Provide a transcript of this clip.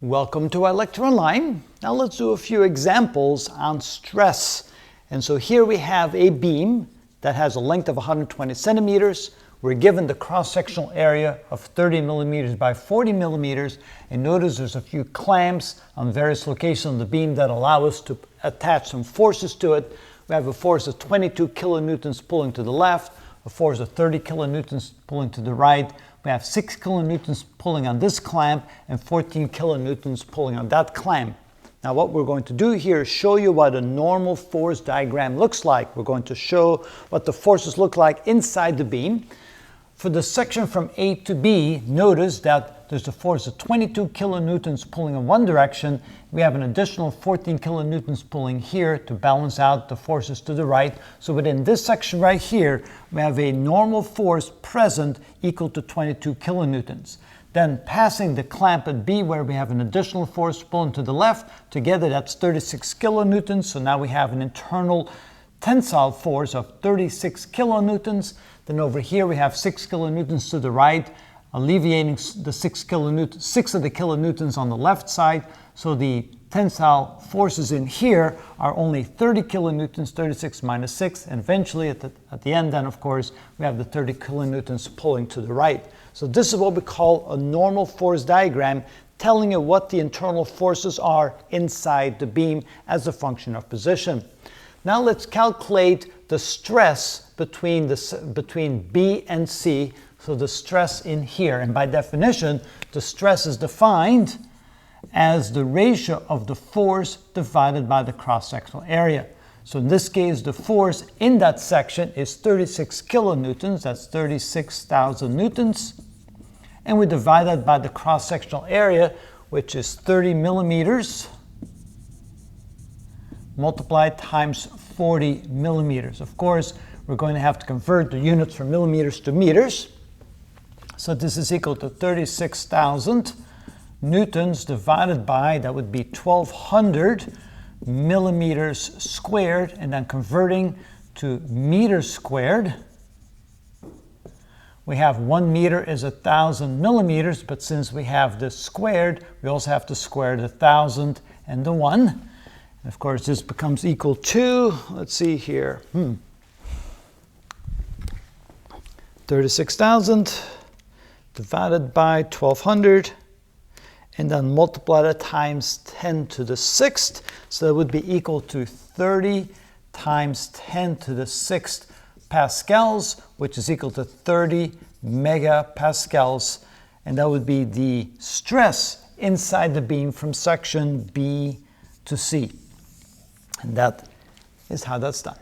Welcome to our lecture online. Now let's do a few examples on stress. And so here we have a beam that has a length of 120 centimeters. We're given the cross-sectional area of 30 millimeters by 40 millimeters. And notice there's a few clamps on various locations on the beam that allow us to attach some forces to it. We have a force of 22 kilonewtons pulling to the left, a force of 30 kilonewtons pulling to the right. We have 6 kilonewtons pulling on this clamp and 14 kilonewtons pulling on that clamp. Now what we're going to do here is show you what a normal force diagram looks like. We're going to show what the forces look like inside the beam. For the section from A to B, notice that there's a force of 22 kilonewtons pulling in one direction. We have an additional 14 kilonewtons pulling here to balance out the forces to the right. So within this section right here, we have a normal force present equal to 22 kilonewtons. Then passing the clamp at B where we have an additional force pulling to the left, together that's 36 kilonewtons. So now we have an internal tensile force of 36 kilonewtons. Then over here we have 6 kilonewtons to the right, alleviating the 6 of the kilonewtons on the left side. So the tensile forces in here are only 30 kilonewtons, 36 minus 6, and eventually at the end then of course we have the 30 kilonewtons pulling to the right. So this is what we call a normal force diagram, telling you what the internal forces are inside the beam as a function of position. Now let's calculate the stress between B and C, so the stress in here. And by definition, the stress is defined as the ratio of the force divided by the cross-sectional area. So in this case, the force in that section is 36 kilonewtons, that's 36,000 newtons. And we divide that by the cross-sectional area, which is 30 millimeters, multiplied times 40 millimeters. Of course, we're going to have to convert the units from millimeters to meters. So this is equal to 36,000 newtons divided by, that would be 1,200 millimeters squared, and then converting to meters squared. We have 1 meter is 1,000 millimeters, but since we have this squared, we also have to square the 1,000 and the 1. And of course, this becomes equal to, let's see here, 36,000 divided by 1,200, and then multiply that times 10 to the 6th. So that would be equal to 30 times 10 to the 6th pascals, which is equal to 30 megapascals. And that would be the stress inside the beam from section B to C. And that is how that's done.